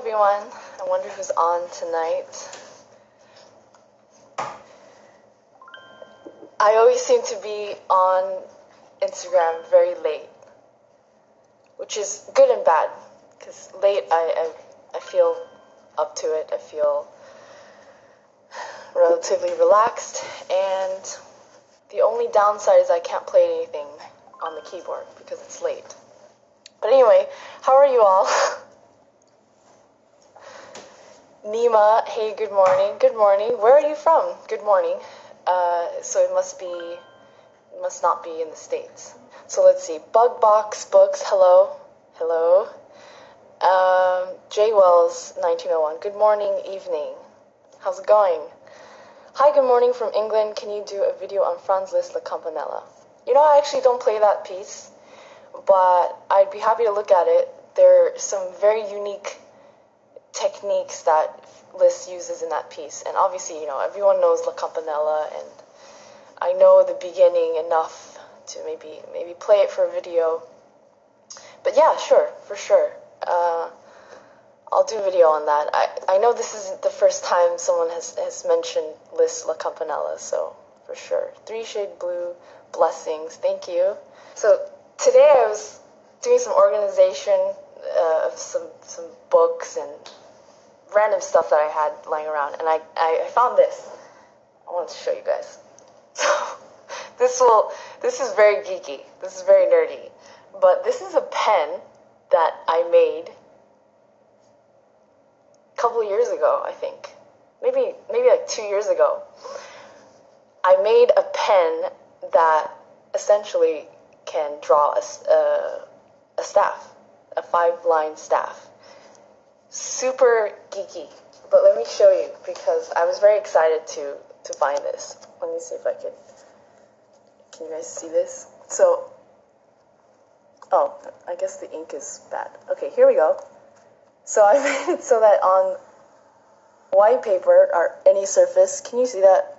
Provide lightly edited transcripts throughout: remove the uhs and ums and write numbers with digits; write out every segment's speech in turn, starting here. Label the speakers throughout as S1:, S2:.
S1: everyone. I wonder who's on tonight. I always seem to be on Instagram very late, which is good and bad, because late I feel up to it. I feel relatively relaxed, and the only downside is I can't play anything on the keyboard because it's late. But anyway, how are you all? Nima, hey, good morning. Good morning. Where are you from? Good morning. So it must not be in the States. So let's see. Bug Box Books, hello. Hello. J Wells, 1901. Good morning, evening. How's it going? Hi, good morning from England. Can you do a video on Franz Liszt, La Campanella? You know, I actually don't play that piece, but I'd be happy to look at it. There are some very unique techniques that Liszt uses in that piece, and obviously, you know, everyone knows La Campanella, and I know the beginning enough to maybe play it for a video. But yeah, sure, for sure. I'll do a video on that. I know this isn't the first time someone has mentioned Liszt La Campanella, so for sure. 3 Shade Blue, blessings, thank you. So today I was doing some organization of some books and random stuff that I had lying around, and I found this. I wanted to show you guys. So this is very geeky. This is very nerdy. But this is a pen that I made a couple of years ago, I think. Maybe like 2 years ago. I made a pen that essentially can draw a staff, a 5-line staff. Super geeky, but let me show you because I was very excited to find this. Let me see if I can you guys see this? So, oh, I guess the ink is bad. Okay, here we go. So I made it so that on white paper or any surface, can you see that?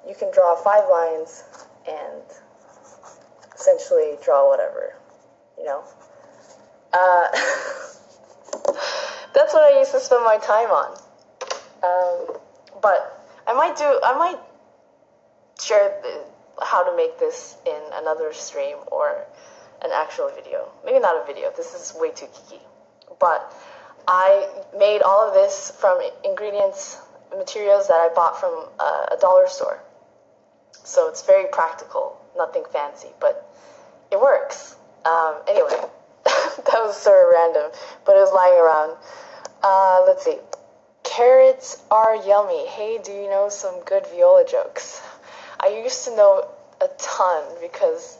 S1: You can draw 5 lines and essentially draw whatever, you know? That's what I used to spend my time on. But I might share how to make this in another stream or an actual video. Maybe not a video. This is way too geeky. But I made all of this from materials that I bought from a dollar store. So it's very practical, nothing fancy, but it works. Anyway, that was sort of random, but it was lying around. Let's see. Carrots are yummy. Hey, do you know some good viola jokes? I used to know a ton because,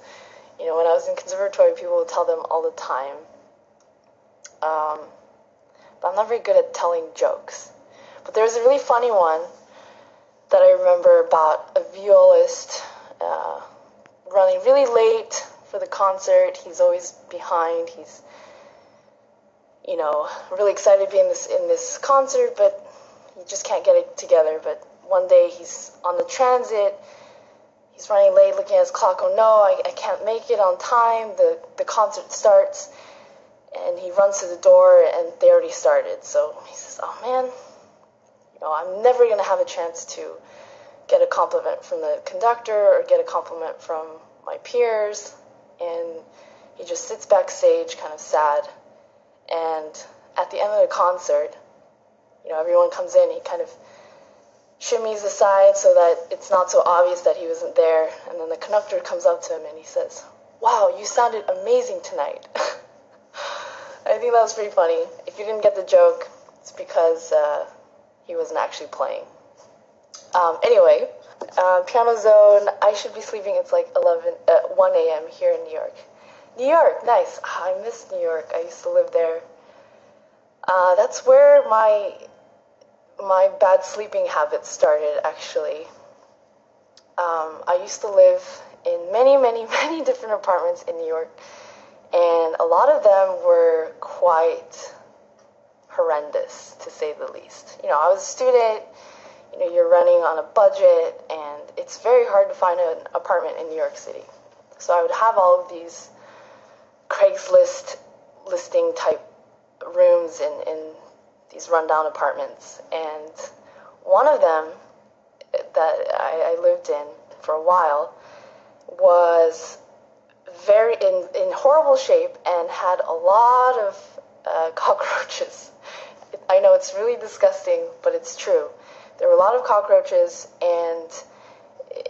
S1: you know, when I was in conservatory, people would tell them all the time. But I'm not very good at telling jokes. But there's a really funny one that I remember about a violist running really late for the concert. He's always behind. He's, you know, really excited to be in this concert, but he just can't get it together. But one day he's on the transit. He's running late, looking at his clock. Oh no, I can't make it on time. The concert starts, and he runs to the door, and they already started. So he says, "Oh man, you know, I'm never gonna have a chance to get a compliment from the conductor or get a compliment from my peers." And he just sits backstage, kind of sad. And at the end of the concert, you know, everyone comes in. He kind of shimmies aside so that it's not so obvious that he wasn't there, and then the conductor comes up to him and he says, "Wow, you sounded amazing tonight." I think that was pretty funny. If you didn't get the joke, it's because he wasn't actually playing. Anyway, Piano Zone, I should be sleeping. It's like 1 a.m. here in New York. New York, nice. I miss New York. I used to live there. That's where my bad sleeping habits started, actually. I used to live in many different apartments in New York, and a lot of them were quite horrendous, to say the least. You know, I was a student, you know, you're running on a budget, and it's very hard to find an apartment in New York City. So I would have all of these Craigslist listing type rooms in these rundown apartments, and one of them that I lived in for a while was very in horrible shape and had a lot of cockroaches. I know it's really disgusting, but it's true. There were a lot of cockroaches, and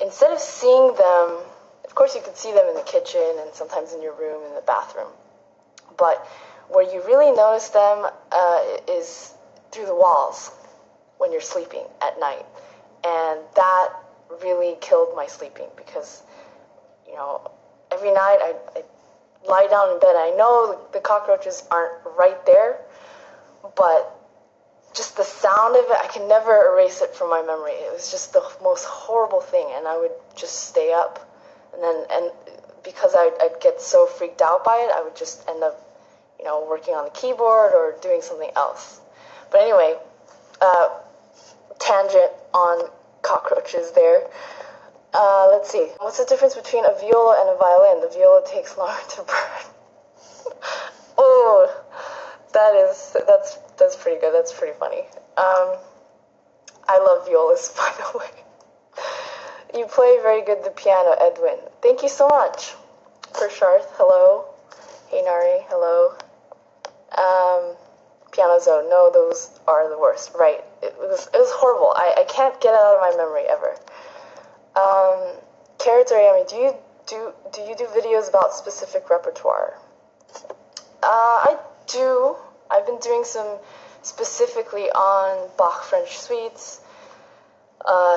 S1: instead of seeing them, of course you could see them in the kitchen and sometimes in your room, in the bathroom, but where you really notice them is through the walls when you're sleeping at night. And that really killed my sleeping because, you know, every night I lie down in bed. I know the cockroaches aren't right there, but just the sound of it, I can never erase it from my memory. It was just the most horrible thing, and I would just stay up. And because I'd get so freaked out by it, I would just end up, you know, working on the keyboard or doing something else. But anyway, tangent on cockroaches there. Let's see. What's the difference between a viola and a violin? The viola takes longer to burn. Oh, that's pretty good. That's pretty funny. I love violas, by the way. You play very good the piano, Edwin. Thank you so much. For Sharth, hello. Hey Nari, hello. Piano Zone, no, those are the worst. Right. It was horrible. I can't get it out of my memory ever. Karatoriami, do you do videos about specific repertoire? I do. I've been doing some specifically on Bach French suites.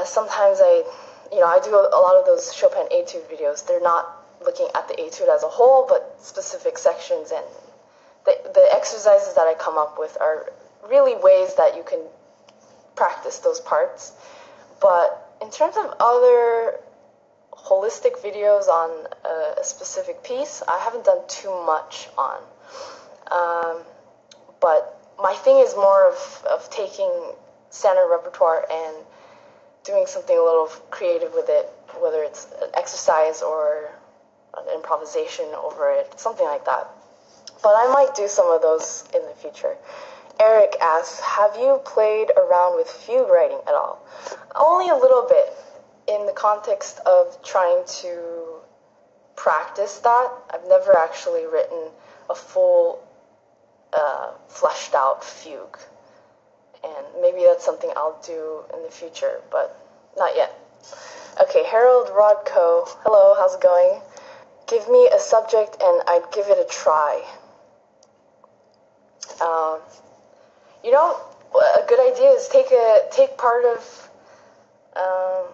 S1: Sometimes I do a lot of those Chopin etude videos. They're not looking at the etude as a whole, but specific sections, and the exercises that I come up with are really ways that you can practice those parts. But in terms of other holistic videos on a specific piece, I haven't done too much on. But my thing is more of taking standard repertoire and doing something a little creative with it, whether it's an exercise or an improvisation over it, something like that. But I might do some of those in the future. Eric asks, have you played around with fugue writing at all? Only a little bit, in the context of trying to practice that. I've never actually written a full fleshed out fugue, and maybe that's something I'll do in the future, but not yet. Okay, Harold Rodko, hello, how's it going? Give me a subject and I'd give it a try. A good idea is take part of a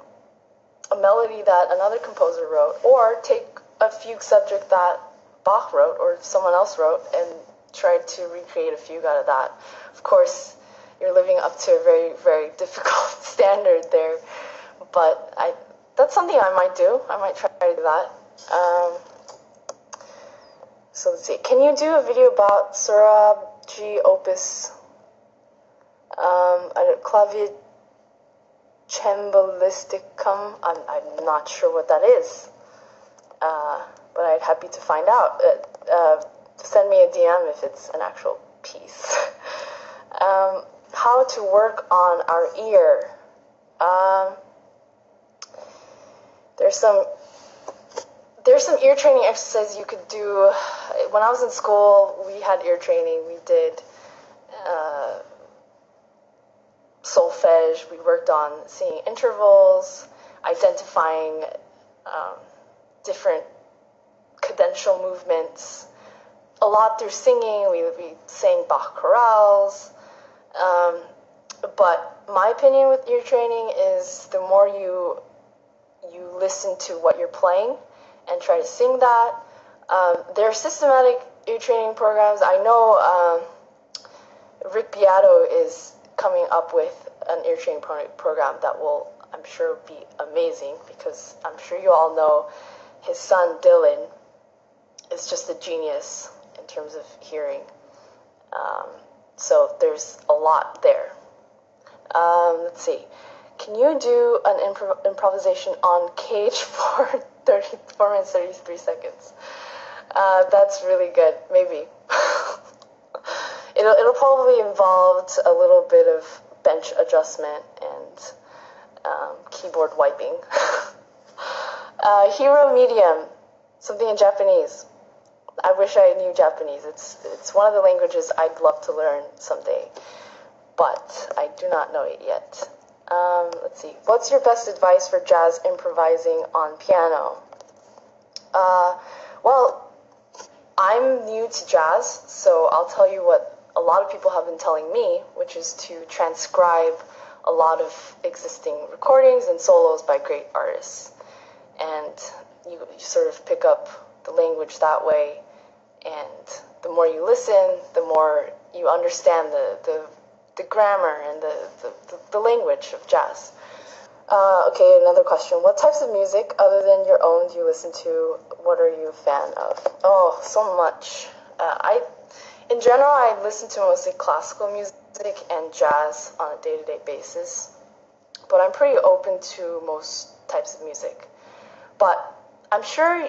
S1: melody that another composer wrote, or take a fugue subject that Bach wrote or someone else wrote and try to recreate a fugue out of that. Of course, you're living up to a very, very difficult standard there, but that's something I might do. I might try to do that. So let's see. Can you do a video about sorabji, opus, clavicembalisticum? I'm not sure what that is, but I'd happy to find out. Send me a DM if it's an actual piece. How to work on our ear. There's some ear training exercises you could do. When I was in school, we had ear training. We did solfege. We worked on singing intervals, identifying different cadential movements. A lot through singing. We sang Bach chorales. But my opinion with ear training is the more you listen to what you're playing and try to sing that. There are systematic ear training programs. I know Rick Beato is coming up with an ear training program that will, I'm sure, be amazing, because I'm sure you all know his son Dylan is just a genius in terms of hearing. So there's a lot there. Let's see. Can you do an improvisation on Cage for 4 minutes, 33 seconds? That's really good. Maybe. it'll probably involve a little bit of bench adjustment and keyboard wiping. Hero medium, something in Japanese. I wish I knew Japanese. It's one of the languages I'd love to learn someday, but I do not know it yet. Let's see. What's your best advice for jazz improvising on piano? Well, I'm new to jazz, so I'll tell you what a lot of people have been telling me, which is to transcribe a lot of existing recordings and solos by great artists. And you sort of pick up the language that way, and the more you listen, the more you understand the grammar and the language of jazz. Okay, another question. What types of music, other than your own, do you listen to? What are you a fan of? Oh, so much. In general, I listen to mostly classical music and jazz on a day-to-day basis, but I'm pretty open to most types of music. But I'm sure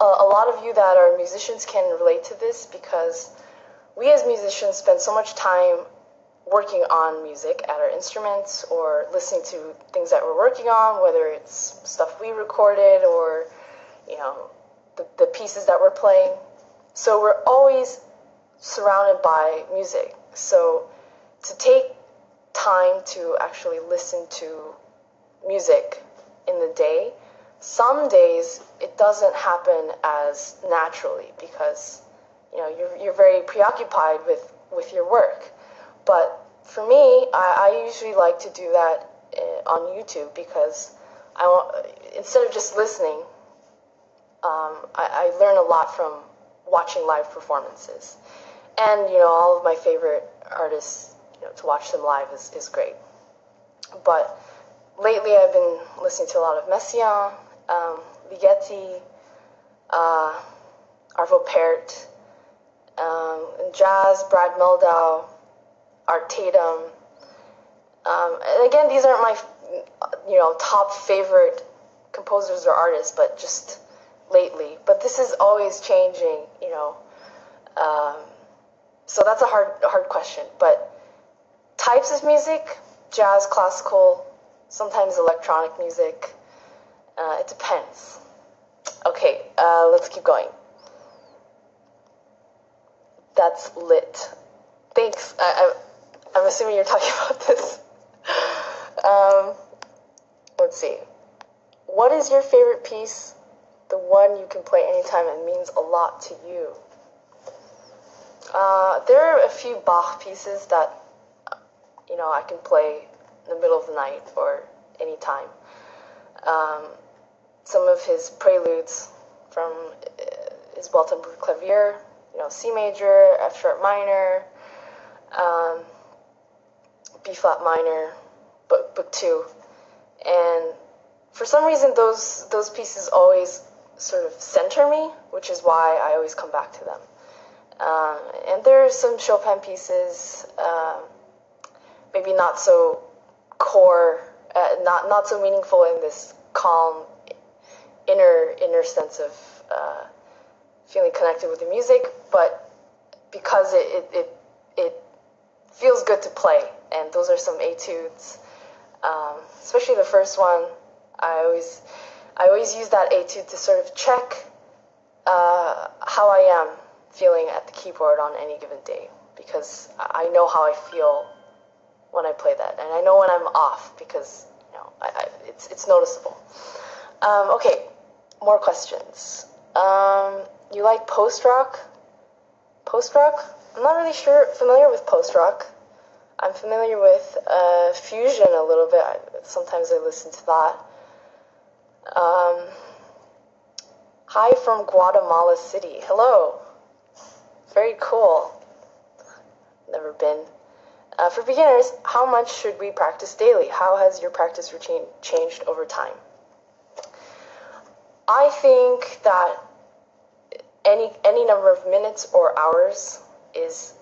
S1: a lot of you that are musicians can relate to this, because we as musicians spend so much time working on music at our instruments or listening to things that we're working on, whether it's stuff we recorded or, the pieces that we're playing. So we're always surrounded by music. So to take time to actually listen to music in the day, some days it doesn't happen as naturally because you're very preoccupied with your work. But for me, I usually like to do that on YouTube because instead of just listening, I learn a lot from watching live performances. And all of my favorite artists, to watch them live is great. But lately I've been listening to a lot of Messiaen, Ligeti, Arvo Pärt, in jazz, Brad Mehldau, Art Tatum. And again, these aren't my top favorite composers or artists, but just lately. But this is always changing, so that's a hard question. But types of music, jazz, classical, sometimes electronic music, it depends. Okay, let's keep going. That's lit. Thanks. I'm assuming you're talking about this. Let's see. What is your favorite piece? The one you can play anytime and means a lot to you. There are a few Bach pieces that I can play in the middle of the night or anytime. Some of his preludes from his Weltenburg Clavier, C major, F sharp minor, B flat minor, book 2, and for some reason those pieces always sort of center me, which is why I always come back to them. And there are some Chopin pieces, maybe not so core, not so meaningful in this calm inner sense of feeling connected with the music, but because it feels good to play. And those are some etudes, especially the first one. I always use that etude to sort of check how I am feeling at the keyboard on any given day, because I know how I feel when I play that, and I know when I'm off because it's noticeable. Okay, more questions. You like post-rock? Post-rock? I'm not really familiar with post-rock. I'm familiar with fusion a little bit. Sometimes I listen to that. Hi from Guatemala City. Hello. Very cool. Never been. For beginners, how much should we practice daily? How has your practice routine changed over time? I think that any number of minutes or hours is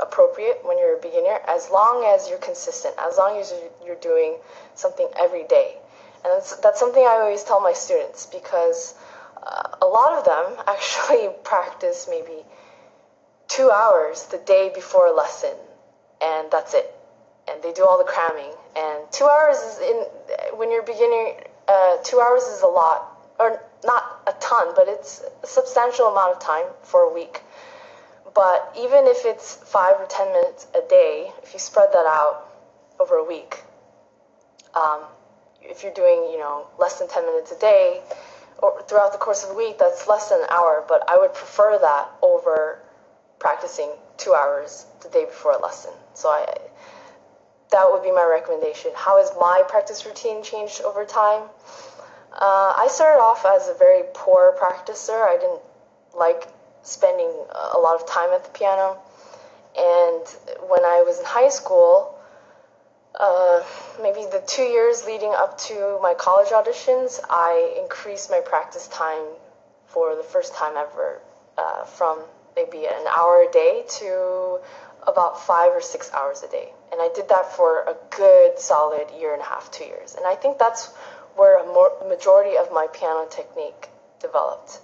S1: appropriate when you're a beginner, as long as you're consistent, as long as you're doing something every day. And that's something I always tell my students, because a lot of them actually practice maybe 2 hours the day before a lesson, and that's it. And they do all the cramming. And 2 hours is when you're beginning, 2 hours is a lot, or not a ton, but it's a substantial amount of time for a week. But even if it's 5 or 10 minutes a day, if you spread that out over a week, if you're doing, less than 10 minutes a day, or throughout the course of a week, that's less than an hour. But I would prefer that over practicing 2 hours the day before a lesson. So that would be my recommendation. How has my practice routine changed over time? I started off as a very poor practicer. I didn't like spending a lot of time at the piano. And when I was in high school, maybe the 2 years leading up to my college auditions, I increased my practice time for the first time ever from maybe an hour a day to about 5 or 6 hours a day. And I did that for a good solid year and a half, 2 years. And I think that's where a majority of my piano technique developed.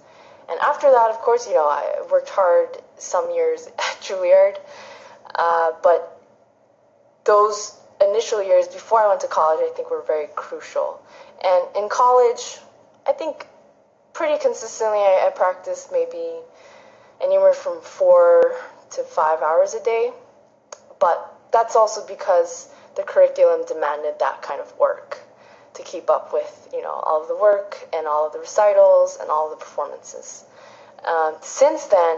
S1: And after that, of course, I worked hard some years at Juilliard, but those initial years before I went to college, I think were very crucial. And in college, I think pretty consistently I practiced maybe anywhere from 4 to 5 hours a day, but that's also because the curriculum demanded that kind of work to keep up with, all of the work and all of the recitals and all of the performances. Since then,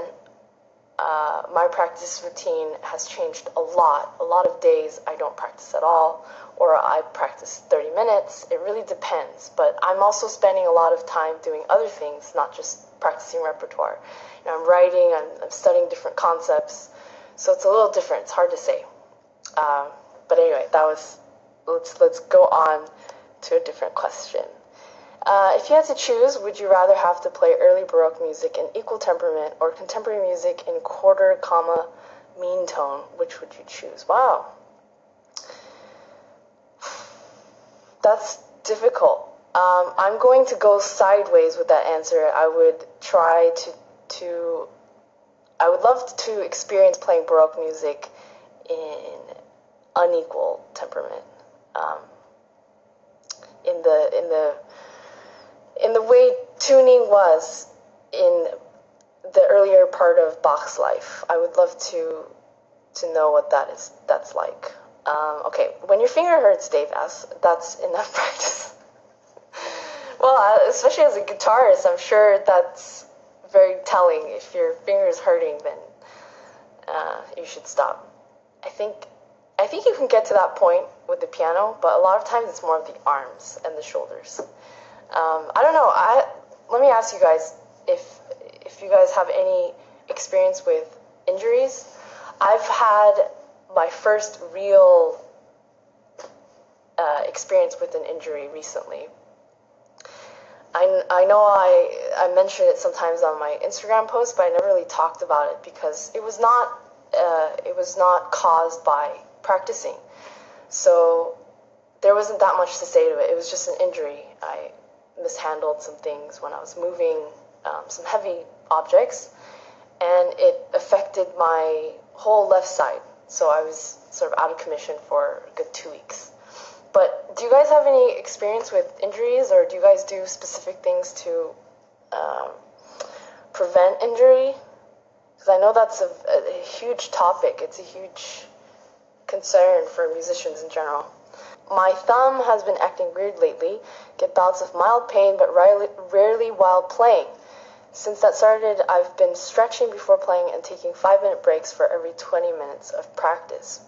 S1: my practice routine has changed a lot. A lot of days I don't practice at all, or I practice 30 minutes. It really depends. But I'm also spending a lot of time doing other things, not just practicing repertoire. I'm writing, I'm studying different concepts, so it's a little different. It's hard to say. But anyway, let's go on to a different question. If you had to choose, would you rather have to play early Baroque music in equal temperament or contemporary music in quarter, comma, meantone? Which would you choose? Wow. That's difficult. I'm going to go sideways with that answer. I would try I would love to experience playing Baroque music in unequal temperament. In the way tuning was in the earlier part of Bach's life, I would love to know what that's like. Okay, when your finger hurts, Dave asks, that's enough practice. Well, especially as a guitarist, I'm sure that's very telling. If your finger is hurting, then you should stop. I think you can get to that point with the piano, but a lot of times it's more of the arms and the shoulders. I don't know. Let me ask you guys if you guys have any experience with injuries. I've had my first real experience with an injury recently. I know I mentioned it sometimes on my Instagram post, but I never really talked about it because it was not caused by practicing. So there wasn't that much to say to it. It was just an injury. I mishandled some things when I was moving some heavy objects, and it affected my whole left side. So I was sort of out of commission for a good 2 weeks. But do you guys have any experience with injuries, or do you guys do specific things to prevent injury? Because I know that's a huge topic. It's a huge concern for musicians in general. My thumb has been acting weird lately. Get bouts of mild pain, but rarely while playing. Since that started, I've been stretching before playing and taking 5-minute breaks for every 20 minutes of practice.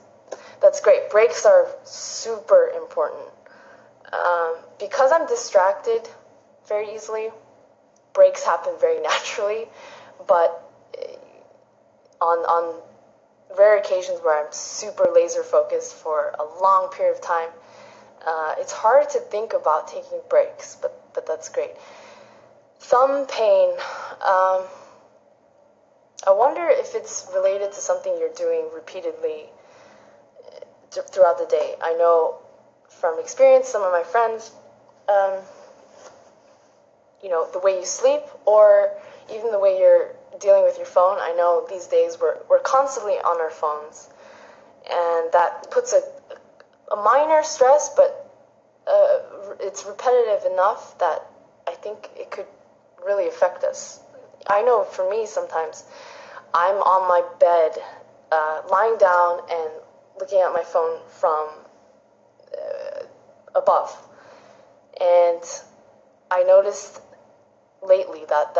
S1: That's great. Breaks are super important. Because I'm distracted very easily, breaks happen very naturally, but on rare occasions where I'm super laser focused for a long period of time, it's hard to think about taking breaks, but that's great. Thumb pain. I wonder if it's related to something you're doing repeatedly throughout the day. I know from experience, some of my friends, the way you sleep, or even the way you're dealing with your phone. I know these days we're constantly on our phones, and that puts a minor stress, but it's repetitive enough that I think it could really affect us. I know for me, sometimes I'm on my bed, lying down and looking at my phone from above. And I noticed lately that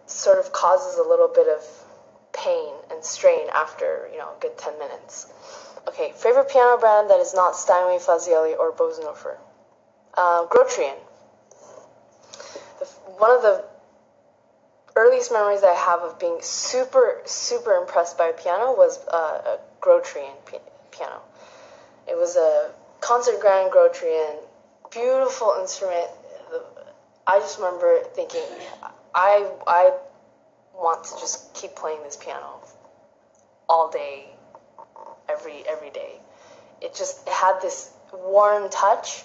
S1: sort of causes a little bit of pain and strain after, a good 10 minutes. Okay, favorite piano brand that is not Steinway, Fazioli, or Bosendorfer? Grotrian. One of the earliest memories I have of being super, super impressed by a piano was a Grotrian piano. It was a concert grand Grotrian, beautiful instrument. I just remember thinking, I want to just keep playing this piano all day, every day. It had this warm touch,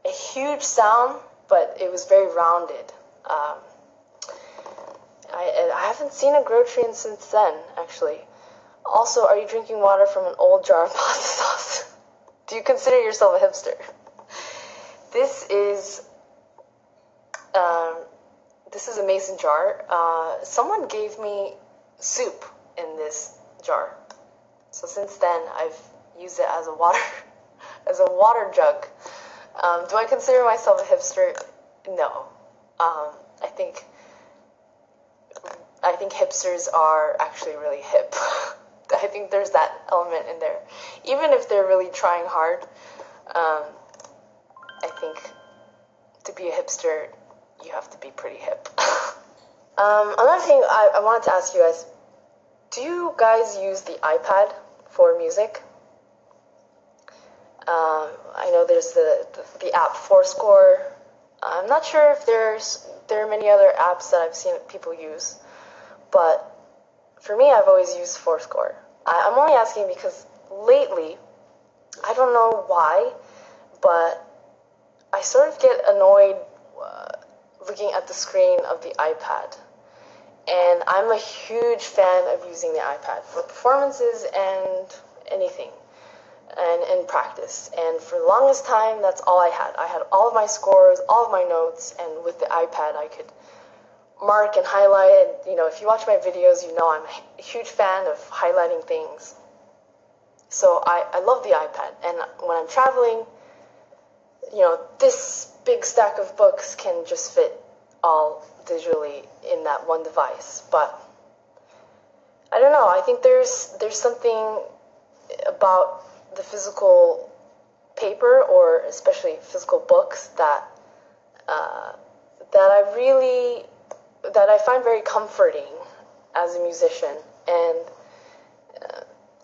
S1: a huge sound, but it was very rounded. I haven't seen a Grotrian since then, actually. Also, are you drinking water from an old jar of pasta sauce? Do you consider yourself a hipster? This is a mason jar. Someone gave me soup in this jar. So since then, I've used it as a water jug. Do I consider myself a hipster? No. I think hipsters are actually really hip. I think there's that element in there. Even if they're really trying hard, I think to be a hipster, you have to be pretty hip. Another thing I wanted to ask you guys, do you guys use the iPad for music? I know there's the app Fourscore. I'm not sure if there are many other apps that I've seen people use, but for me, I've always used Fourscore. I'm only asking because lately, I don't know why, but I sort of get annoyed looking at the screen of the iPad. And I'm a huge fan of using the iPad for performances and anything, and in practice. And for the longest time, that's all I had. I had all of my scores, all of my notes, and with the iPad, I could mark and highlight. And, if you watch my videos, I'm a huge fan of highlighting things. So I love the iPad. And when I'm traveling, this big stack of books can just fit all digitally in that one device. But I don't know. I think there's something about the physical paper, or especially physical books, that I find very comforting as a musician. And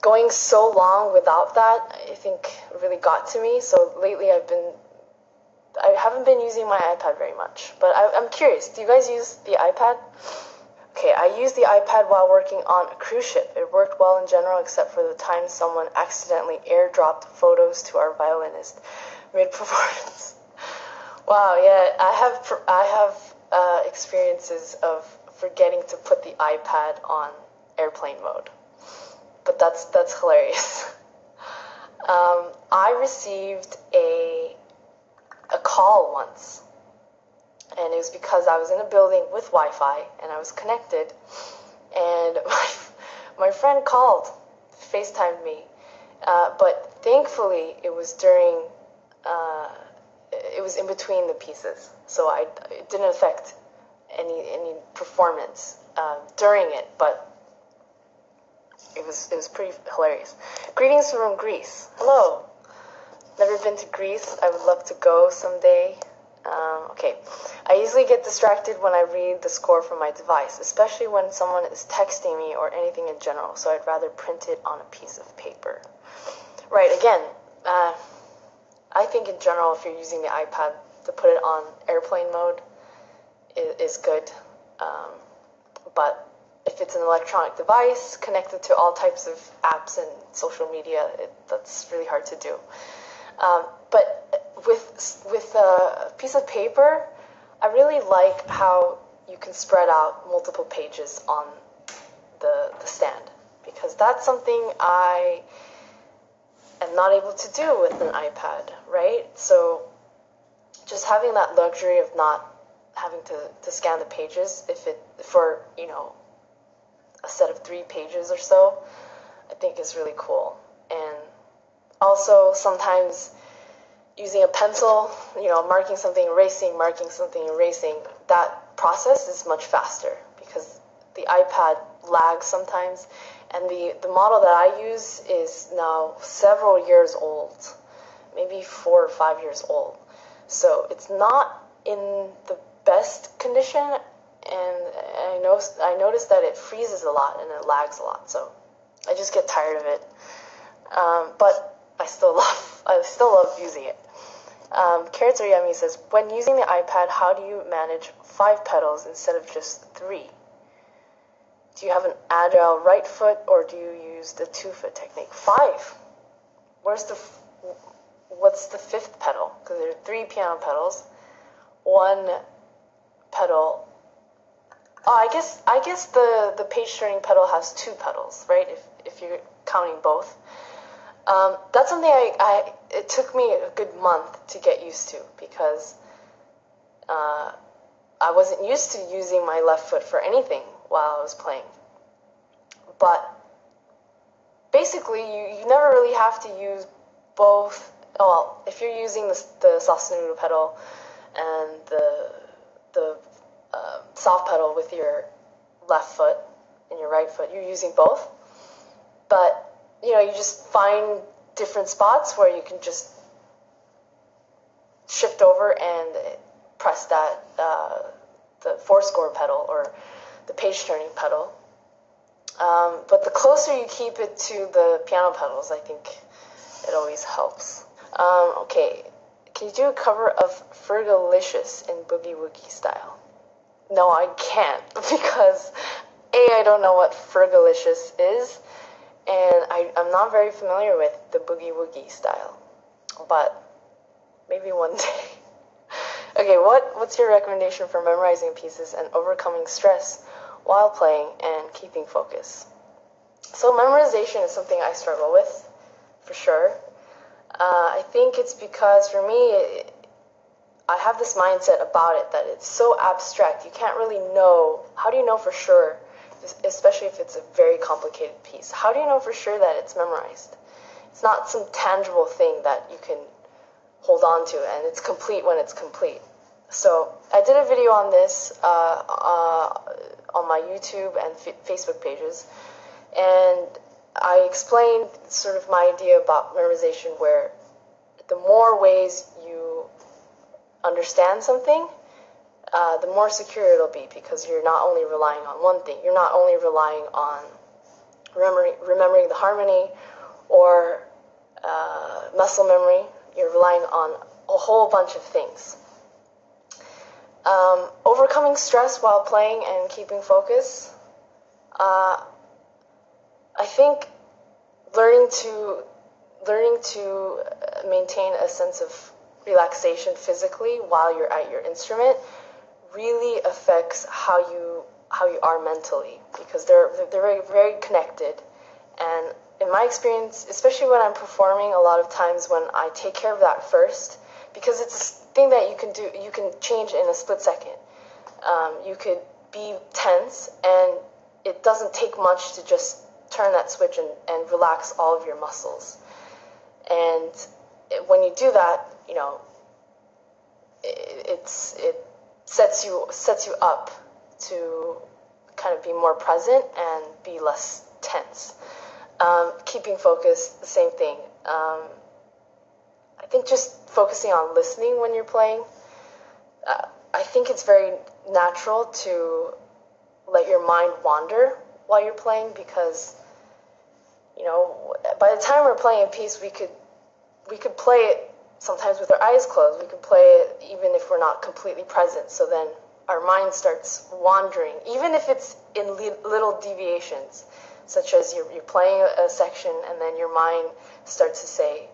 S1: going so long without that, I think really got to me. So lately I haven't been using my iPad very much, but I'm curious, do you guys use the iPad? Okay, I used the iPad while working on a cruise ship. It worked well in general, except for the time someone accidentally airdropped photos to our violinist mid-performance. Wow, yeah, I have experiences of forgetting to put the iPad on airplane mode, but that's hilarious. I received a call once, and it was because I was in a building with Wi-Fi and I was connected, and my friend called, FaceTimed me, but thankfully it was in between the pieces, so it didn't affect any performance during it, but it was pretty hilarious. Greetings from Greece. Hello. Never been to Greece. I would love to go someday. Okay. I easily get distracted when I read the score from my device, especially when someone is texting me or anything in general, so I'd rather print it on a piece of paper. Right, again, I think in general, if you're using the iPad, to put it on airplane mode is good. But if it's an electronic device connected to all types of apps and social media, that's really hard to do. But with a piece of paper, I really like how you can spread out multiple pages on the stand, because that's something I am not able to do with an iPad, right? So just having that luxury of not having to scan the pages for, a set of 3 pages or so, I think is really cool. And also sometimes using a pencil, marking something, erasing, that process is much faster because the iPad lags sometimes. And the model that I use is now several years old, maybe 4 or 5 years old. So it's not in the best condition, and I noticed that it freezes a lot and it lags a lot. So I just get tired of it. But I still love using it. Carrots Are Yummy says, when using the iPad, how do you manage 5 pedals instead of just 3? Do you have an agile right foot, or do you use the 2-foot technique? 5. What's the 5th pedal? Because there are 3 piano pedals, 1 pedal. Oh, I guess the page turning pedal has 2 pedals, right? If you're counting both. That's something it took me a good month to get used to, because I wasn't used to using my left foot for anything while I was playing. But basically, you never really have to use both. Well, if you're using the sostenuto pedal and the soft pedal with your left foot and your right foot, you're using both. But you just find different spots where you can just shift over and press that the 4-score pedal or the page turning pedal. But the closer you keep it to the piano pedals, I think it always helps. Okay, can you do a cover of Fergalicious in boogie-woogie style? No, I can't, because I don't know what Fergalicious is, and I'm not very familiar with the boogie-woogie style, but maybe one day. Okay, what's your recommendation for memorizing pieces and overcoming stress while playing and keeping focus? So memorization is something I struggle with, for sure. I think it's because, for me, I have this mindset about it that it's so abstract. You can't really know. How do you know for sure, especially if it's a very complicated piece? How do you know for sure that it's memorized? It's not some tangible thing that you can hold on to, and it's complete when it's complete. So I did a video on this on my YouTube and Facebook pages, and I explained sort of my idea about memorization, where the more ways you understand something, the more secure it'll be, because you're not only relying on one thing. You're not only relying on remembering the harmony or muscle memory. You're relying on a whole bunch of things. Overcoming stress while playing and keeping focus. I think learning to maintain a sense of relaxation physically while you're at your instrument really affects how you are mentally, because they're very, very connected. And in my experience, especially when I'm performing, a lot of times when I take care of that first, because it's a thing that you can change in a split second. You could be tense, and it doesn't take much to just turn that switch and relax all of your muscles. And when you do that, it sets you up to kind of be more present and be less tense. Keeping focus, the same thing. I think just focusing on listening when you're playing. I think it's very natural to let your mind wander while you're playing, because by the time we're playing a piece, we could play it sometimes with our eyes closed. We could play it even if we're not completely present. So then our mind starts wandering, even if it's in little deviations, such as you're playing a section and then your mind starts to say,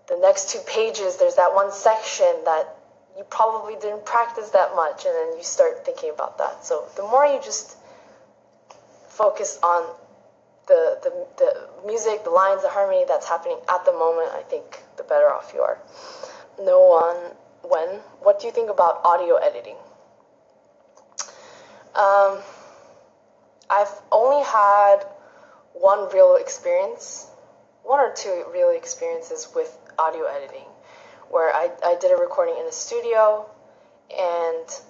S1: the next 2 pages, there's that one section that you probably didn't practice that much, and then you start thinking about that. So the more you just focus on the music, the lines, the harmony that's happening at the moment, I think the better off you are. No one, when. What do you think about audio editing? I've only had one or two real experiences with audio editing, where I did a recording in a studio, and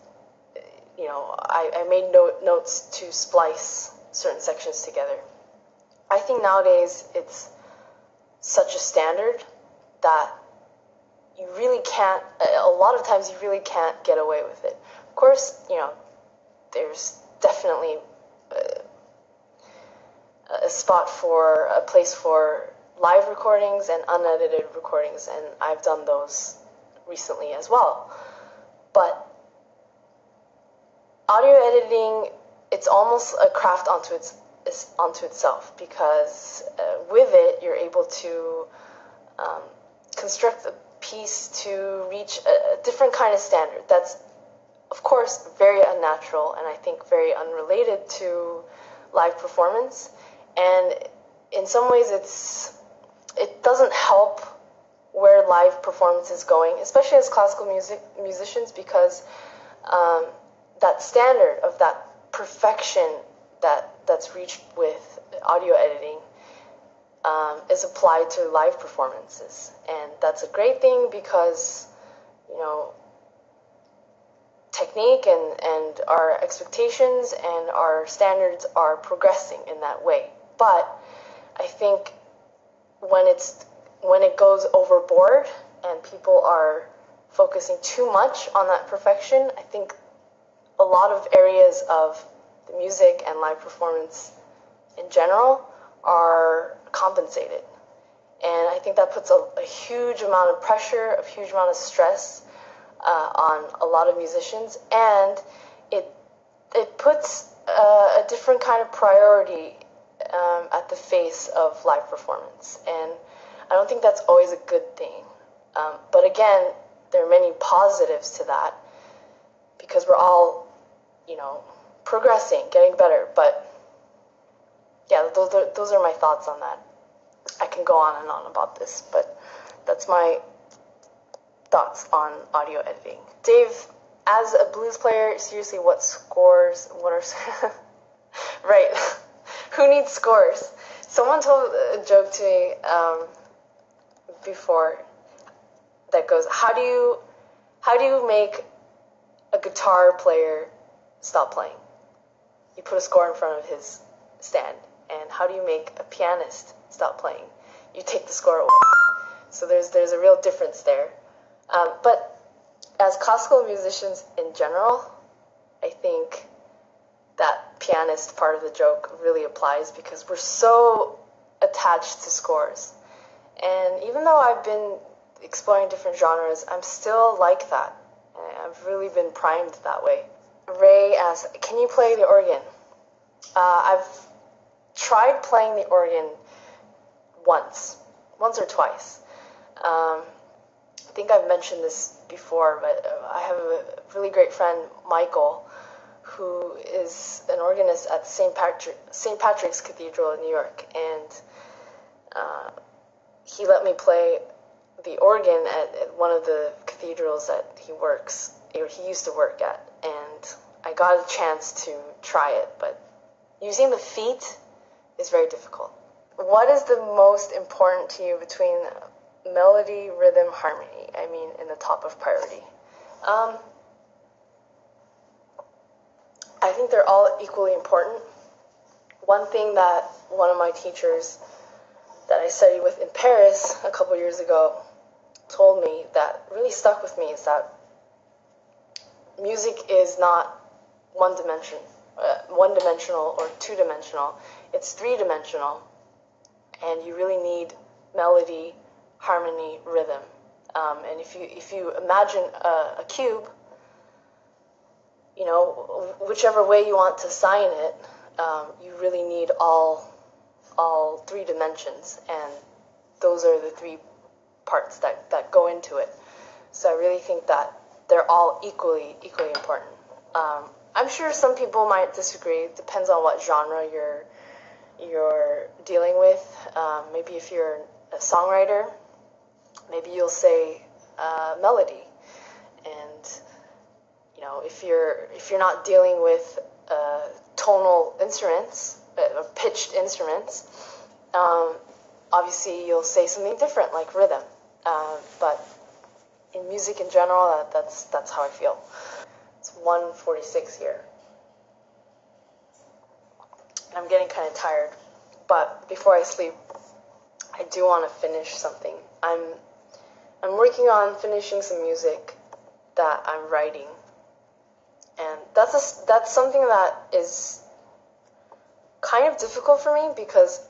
S1: I made notes to splice certain sections together. I think nowadays it's such a standard that you really can't, a lot of times you really can't get away with it. Of course, there's definitely a place for live recordings and unedited recordings, and I've done those recently as well. But audio editing, it's almost a craft unto itself, because with it you're able to construct a piece to reach a different kind of standard that's, of course, very unnatural, and I think very unrelated to live performance. And in some ways it doesn't help where live performance is going, especially as classical musicians, because that standard of that perfection that's reached with audio editing is applied to live performances. And that's a great thing, because technique and our expectations and our standards are progressing in that way. But I think when it goes overboard and people are focusing too much on that perfection, I think a lot of areas of the music and live performance in general are compensated. And I think that puts a huge amount of pressure, a huge amount of stress on a lot of musicians, and it puts a different kind of priority at the face of live performance. And I don't think that's always a good thing. But again, there are many positives to that, because we're all, progressing, getting better. But yeah, those are my thoughts on that. I can go on and on about this, but that's my thoughts on audio editing. Dave, as a blues player, seriously, what are right? Who needs scores? Someone told a joke to me before that goes, how do you make a guitar player stop playing? You put a score in front of his stand. And how do you make a pianist stop playing? You take the score away. So there's a real difference there. But as classical musicians in general, I think that pianist part of the joke really applies, because we're so attached to scores. And even though I've been exploring different genres, I'm still like that. I've really been primed that way. Ray asks, can you play the organ? I've tried playing the organ once or twice. I think I've mentioned this before, but I have a really great friend, Michael, who is an organist at St. Patrick's Cathedral in New York, and he let me play the organ at one of the cathedrals that he used to work at, and I got a chance to try it, but using the feet is very difficult. What is the most important to you between melody, rhythm, harmony? I mean, in the top of priority. I think they're all equally important. One thing that one of my teachers that I studied with in Paris a couple years ago told me that really stuck with me is that music is not one-dimensional or two-dimensional. It's three-dimensional, and you really need melody, harmony, rhythm. And if you imagine a cube, whichever way you want to sign it, you really need all three dimensions, and those are the three parts that go into it. So I really think that they're all equally important. I'm sure some people might disagree. It depends on what genre you're dealing with. Maybe if you're a songwriter, maybe you'll say melody, and if you're not dealing with tonal instruments, pitched instruments, obviously you'll say something different like rhythm. But in music in general, that's how I feel. It's 1:46 here. I'm getting kind of tired, but before I sleep, I do want to finish something. I'm working on finishing some music that I'm writing, and that's something that is kind of difficult for me because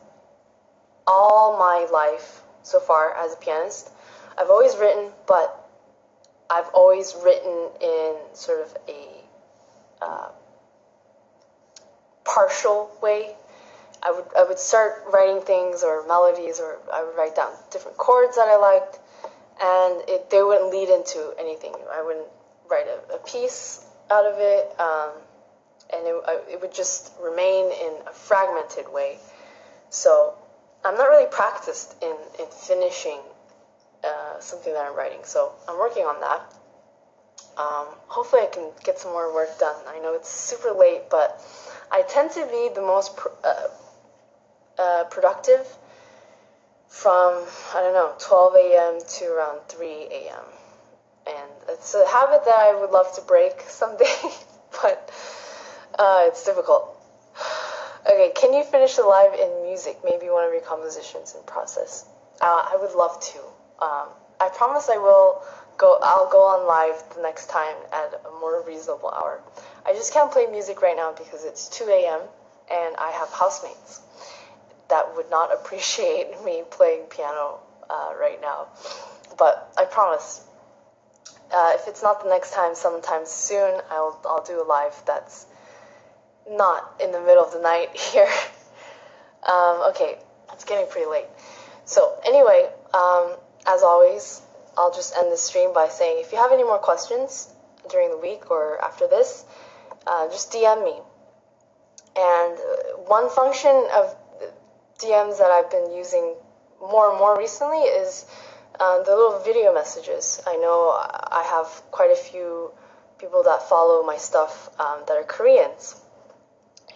S1: all my life so far as a pianist, I've always written, but I've always written in sort of a partial way. I would start writing things or melodies, or I would write down different chords that I liked, and they wouldn't lead into anything. I wouldn't write a piece out of it, and it would just remain in a fragmented way. So I'm not really practiced in finishing something that I'm writing, so I'm working on that. Hopefully I can get some more work done. I know it's super late, but I tend to be the most productive from, 12 a.m. to around 3 a.m. And it's a habit that I would love to break someday, but it's difficult. Okay, can you finish the live in music? Maybe one of your compositions in process. I would love to. I promise I'll go on live the next time at a more reasonable hour. I just can't play music right now because it's 2 a.m. and I have housemates that would not appreciate me playing piano right now. But I promise, if it's not the next time, sometime soon, I'll do a live that's not in the middle of the night here. Okay, it's getting pretty late. So anyway, as always, I'll just end the stream by saying if you have any more questions during the week or after this, just DM me. And one function of DMs that I've been using more and more recently is the little video messages. I know I have quite a few people that follow my stuff that are Koreans,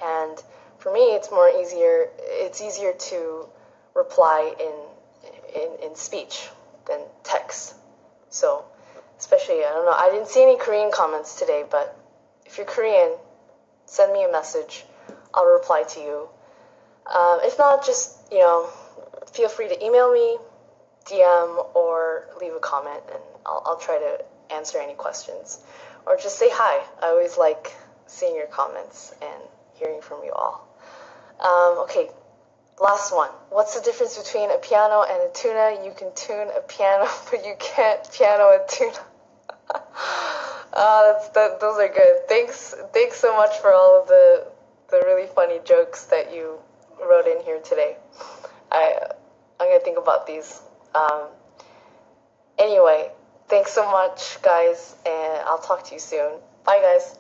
S1: and for me it's easier to reply in speech than text. So especially, I didn't see any Korean comments today, but if you're Korean, send me a message. I'll reply to you. If not, just feel free to email me, DM, or leave a comment, and I'll try to answer any questions, or just say hi. I always like seeing your comments and hearing from you all. Okay, last one. What's the difference between a piano and a tuna? You can tune a piano, but you can't piano a tuna. Those are good. Thanks so much for all of the really funny jokes that you wrote in here today. I'm gonna think about these. Anyway, thanks so much, guys, and I'll talk to you soon. Bye, guys.